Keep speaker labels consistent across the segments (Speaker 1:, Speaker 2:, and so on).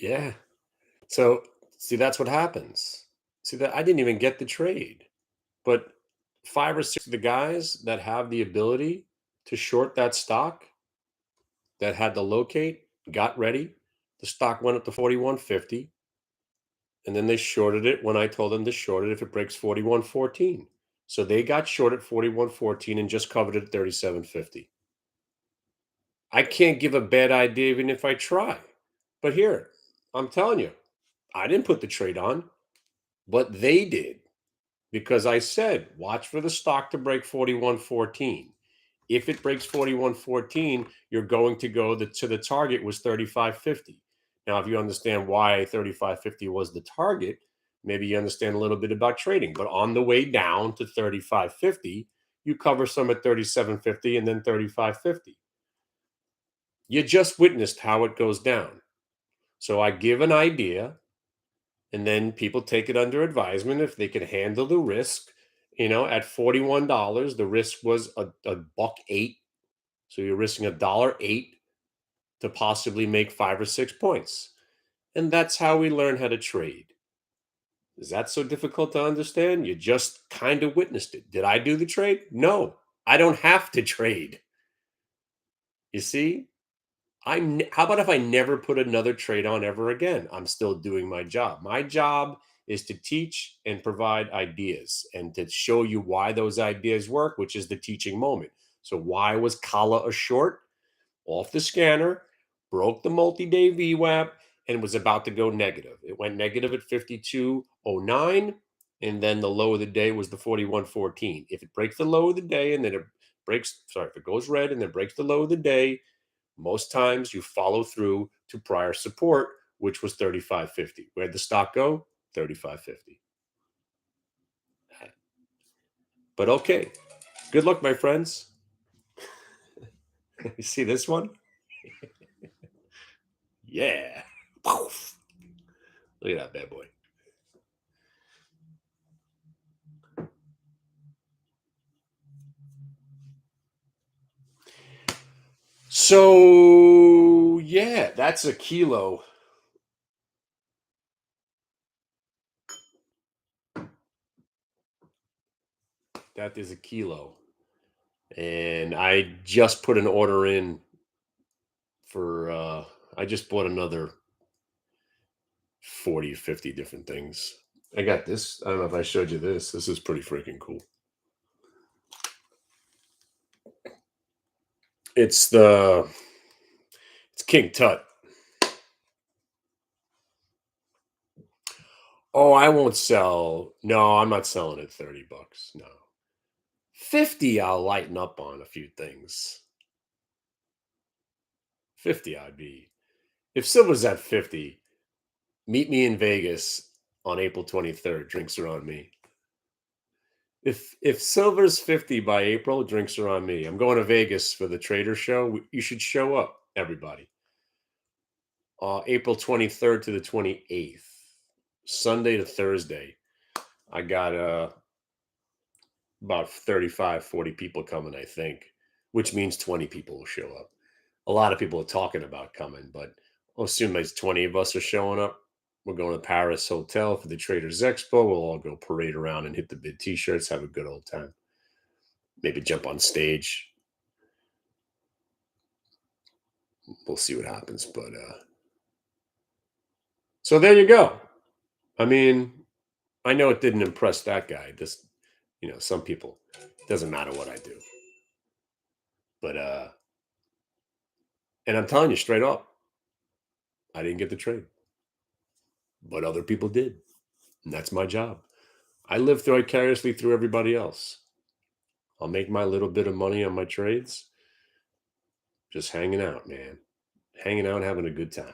Speaker 1: Yeah. So see, that's what happens. See that I didn't even get the trade, but 5 or 6 of the guys that have the ability to short that stock that had to locate, got ready. The stock went up to 41.50, and then they shorted it when I told them to short it if it breaks 41.14. So they got short at 41.14 and just covered it at 37.50. I can't give a bad idea even if I try. But here, I'm telling you, I didn't put the trade on, but they did because I said, watch for the stock to break 41.14. If it breaks 41.14, you're going to go to the target was 35.50. Now, if you understand why 35.50 was the target, maybe you understand a little bit about trading. But on the way down to 35.50, you cover some at 37.50 and then 35.50. You just witnessed how it goes down. So I give an idea, and then people take it under advisement if they can handle the risk. At $41, the risk was a buck eight. So you're risking $1.08 to possibly make 5 or 6 points. And that's how we learn how to trade. Is that so difficult to understand? You just kind of witnessed it. Did I do the trade? No, I don't have to trade. You see, how about if I never put another trade on ever again? I'm still doing my job. My job is to teach and provide ideas and to show you why those ideas work, which is the teaching moment. So why was Kala a short? Off the scanner, broke the multi-day VWAP, and was about to go negative. It went negative at 52.09, and then the low of the day was the 41.14. If it breaks the low of the day and then if it goes red and then breaks the low of the day, most times you follow through to prior support, which was 35.50. Where'd the stock go? 35.50. But okay, good luck, my friends. You see this one? Yeah. Poof. Look at that bad boy. So yeah, that's a kilo. That is a kilo. And I just put an order in for I just bought another 40, 50 different things. I got this. I don't know if I showed you this. This is pretty freaking cool. It's the it's King Tut. Oh, I won't sell. No, I'm not selling at $30. No. 50 I'll lighten up on a few things. 50 I'd be. If silver's at 50, meet me in Vegas on April 23rd. Drinks are on me. If silver's 50 by April, drinks are on me. I'm going to Vegas for the trader show. You should show up, everybody. April 23rd to the 28th, Sunday to Thursday. I got about 35, 40 people coming, I think, which means 20 people will show up. A lot of people are talking about coming, but I'll assume there's 20 of us are showing up. We're going to Paris Hotel for the Traders Expo. We'll all go parade around and hit the bid t-shirts, have a good old time. Maybe jump on stage. We'll see what happens. But so there you go. I mean, I know it didn't impress that guy. Just, some people, it doesn't matter what I do. But and I'm telling you straight up, I didn't get the trade. But other people did. And that's my job. I live vicariously through everybody else. I'll make my little bit of money on my trades. Just hanging out, man. Hanging out, having a good time.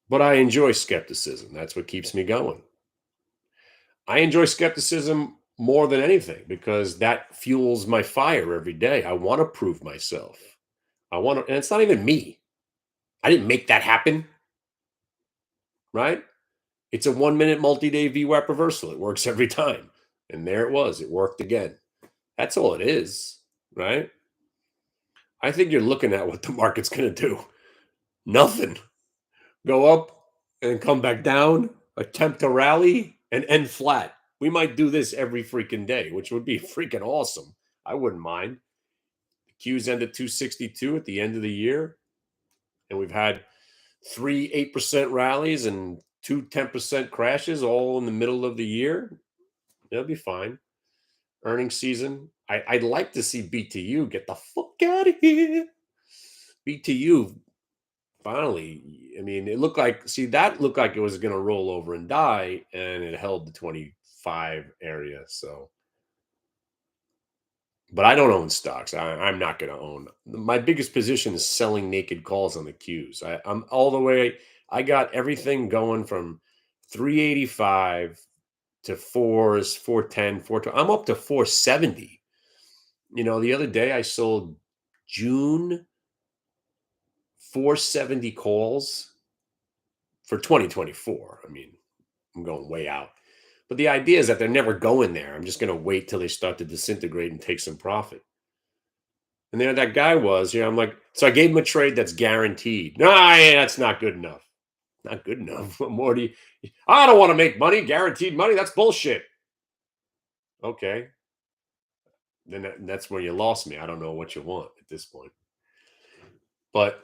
Speaker 1: But I enjoy skepticism. That's what keeps me going. I enjoy skepticism more than anything because that fuels my fire every day. I want to prove myself. And it's not even me. I didn't make that happen, right? It's a 1 minute multi-day VWAP reversal. It works every time. And there it was. It worked again. That's all it is, right? I think you're looking at what the market's going to do. Nothing. Go up and come back down, attempt to rally and end flat. We might do this every freaking day, which would be freaking awesome. I wouldn't mind. The Qs end at 262 at the end of the year, and we've had three 8% rallies and two 10% crashes all in the middle of the year. It'll be fine. Earnings season. I'd like to see BTU get the fuck out of here. BTU finally, I mean, it looked like, see, that looked like it was going to roll over and die, and it held the 25 area. So, but I don't own stocks. I'm not going to own. My biggest position is selling naked calls on the Qs. I'm all the way. I got everything going from 385 to fours, 410, 420. I'm up to 470. The other day I sold June 470 calls for 2024. I mean, I'm going way out. But the idea is that they're never going there. I'm just going to wait till they start to disintegrate and take some profit. And there that guy was, I'm like, so I gave him a trade that's guaranteed. No, that's not good enough. Not good enough. What more do you? I don't want to make money, guaranteed money. That's bullshit. Okay. Then that's where you lost me. I don't know what you want at this point. But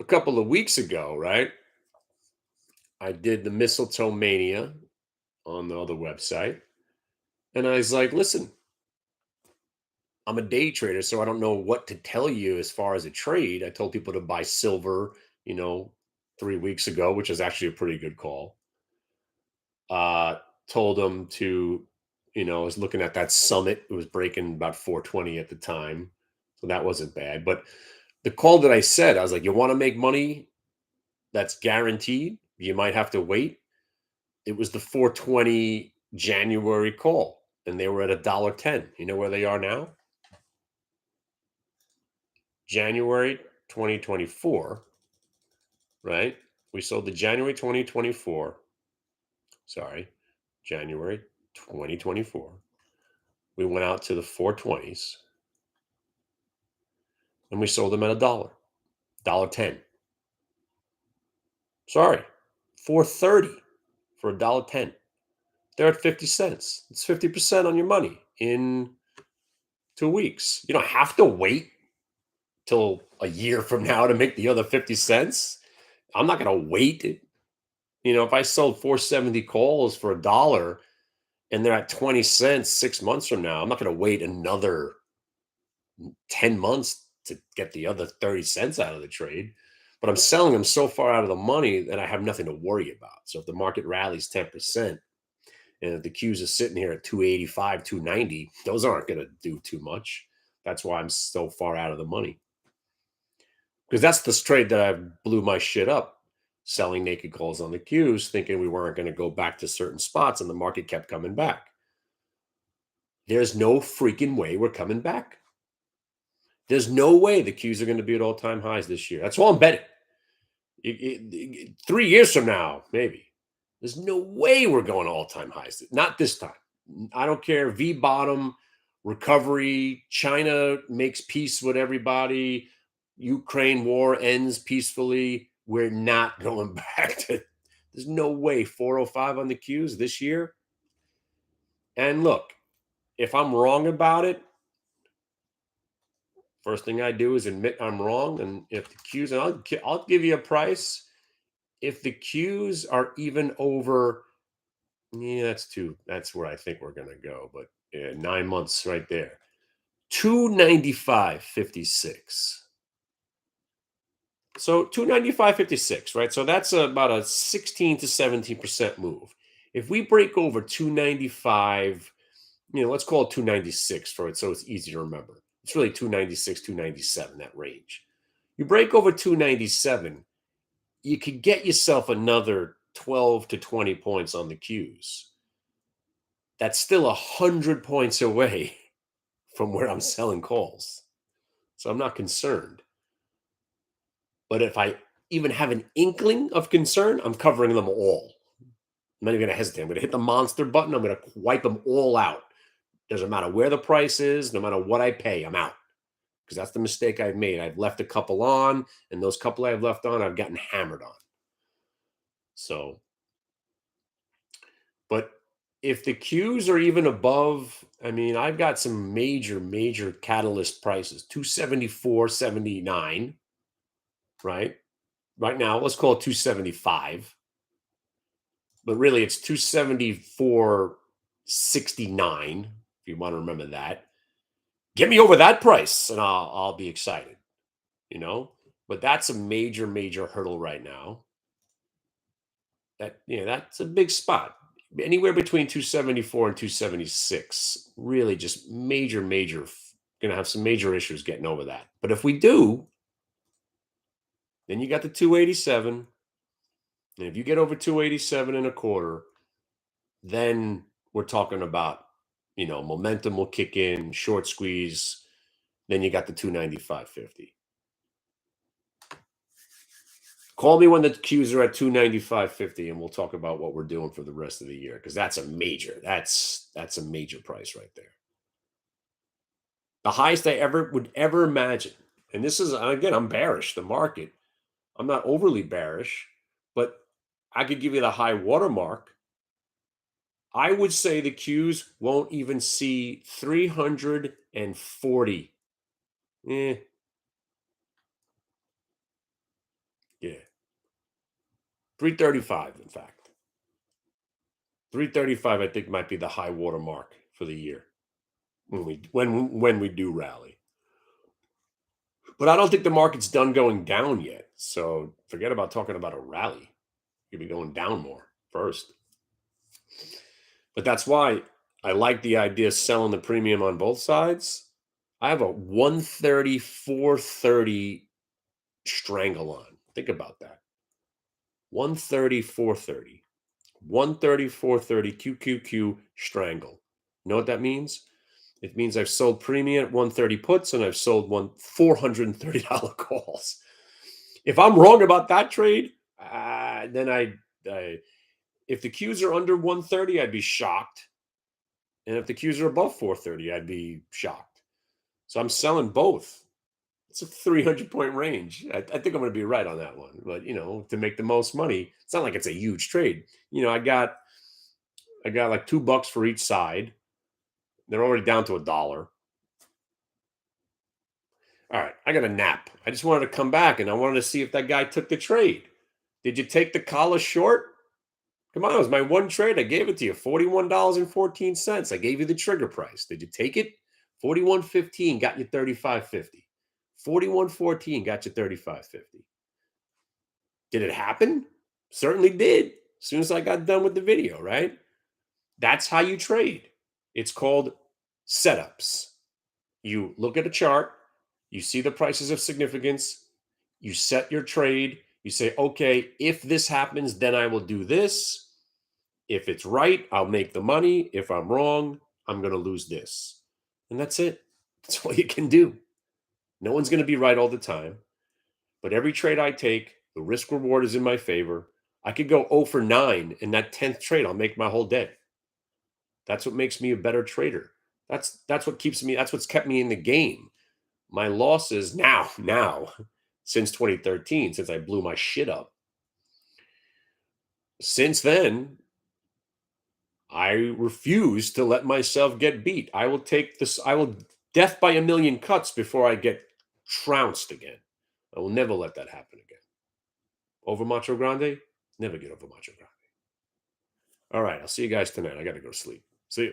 Speaker 1: a couple of weeks ago, right? I did the Mistletoe Mania on the other website. And I was like, listen, I'm a day trader, so I don't know what to tell you as far as a trade. I told people to buy silver, you know, 3 weeks ago, which is actually a pretty good call. Told them to, I was looking at that summit. It was breaking about 420 at the time. So that wasn't bad. But the call that I said, I was like, you want to make money that's guaranteed? You might have to wait. It was the 420 January call, and they were at $1.10. You know where they are now? January 2024, right? We sold the January 2024. Sorry, January 2024. We went out to the 420s and we sold them at $1.10. Sorry, 430 for $1.10. They're at 50 cents. It's 50% on your money in 2 weeks. You don't have to wait till a year from now to make the other 50 cents. I'm not going to wait. If I sold 470 calls for $1 and they're at 20 cents 6 months from now, I'm not going to wait another 10 months to get the other 30 cents out of the trade. But I'm selling them so far out of the money that I have nothing to worry about. So if the market rallies 10%, and if the Qs are sitting here at 285, 290, those aren't going to do too much. That's why I'm so far out of the money. Because that's the trade that I blew my shit up, selling naked calls on the Qs, thinking we weren't going to go back to certain spots, and the market kept coming back. There's no freaking way we're coming back. There's no way the Qs are going to be at all-time highs this year. That's all I'm betting. 3 years from now, maybe. There's no way we're going to all-time highs. Not this time. I don't care. V bottom, recovery, China makes peace with everybody, Ukraine war ends peacefully. We're not going back to. There's no way 405 on the Qs this year. And look, if I'm wrong about it, first thing I do is admit I'm wrong. And if the Qs, and I'll give you a price. If the Qs are even over, that's where I think we're going to go. But 9 months right there. 295.56. So 295.56, right? So that's about a 16 to 17% move. If we break over 295, let's call it 296 for it so it's easy to remember. It's really 296, 297, that range. You break over 297, you could get yourself another 12 to 20 points on the Qs. That's still 100 points away from where I'm selling calls. So I'm not concerned. But if I even have an inkling of concern, I'm covering them all. I'm not even going to hesitate. I'm going to hit the monster button. I'm going to wipe them all out. Doesn't matter where the price is, no matter what I pay, I'm out. because that's the mistake I've made. I've left a couple on, and those couple I've left on, I've gotten hammered on. So, but if the Qs are even above, I mean, I've got some major, major catalyst prices, 274.79, right? Right now, let's call it 275, but really it's 274.69 if you want to remember that. Get me over that price and I'll be excited, you know? But that's a major, major hurdle right now. That's a big spot. Anywhere between 274 and 276. Really just major, major gonna have some major issues getting over that. But if we do, then you got the 287. And if you get over 287 and a quarter, then we're talking about, momentum will kick in, short squeeze. Then you got the 295.50. Call me when the Qs are at 295.50 and we'll talk about what we're doing for the rest of the year, because that's a major price right there. The highest I would ever imagine. And this is, again, I'm bearish, the market. I'm not overly bearish, but I could give you the high watermark. I would say the Qs won't even see 340. Yeah. 335, in fact. 335, I think, might be the high watermark for the year when we do rally. But I don't think the market's done going down yet. So forget about talking about a rally. You'll be going down more first. But that's why I like the idea of selling the premium on both sides. I have a 130, 430 strangle on. Think about that. 130, 430. 130, 430, QQQ strangle. You know what that means? It means I've sold premium at 130 puts and I've sold $430 calls. If I'm wrong about that trade, then if the Qs are under 130, I'd be shocked. And if the Qs are above 430, I'd be shocked. So I'm selling both. It's a 300-point range. I think I'm going to be right on that one. But, to make the most money, it's not like it's a huge trade. I got like $2 for each side. They're already down to $1. All right, I got a nap. I just wanted to come back and I wanted to see if that guy took the trade. Did you take the collar short? Come on, it was my one trade. I gave it to you, $41.14. I gave you the trigger price. Did you take it? 41.15 got you 35.50. 41.14 got you 35.50. Did it happen? Certainly did. As soon as I got done with the video, right? That's how you trade. It's called setups. You look at a chart, you see the prices of significance, you set your trade, you say, okay, if this happens, then I will do this. If it's right, I'll make the money. If I'm wrong, I'm going to lose this. And that's it. That's all you can do. No one's going to be right all the time. But every trade I take, the risk reward is in my favor. I could go 0 for 9 in that 10th trade. I'll make my whole day. That's what makes me a better trader. That's what's kept me in the game. My losses now, since 2013, since I blew my shit up. Since then, I refuse to let myself get beat. I will take this. I will death by a million cuts before I get trounced again. I will never let that happen again. Over Macho Grande? Never get over Macho Grande. All right. I'll see you guys tonight. I got to go to sleep. See you.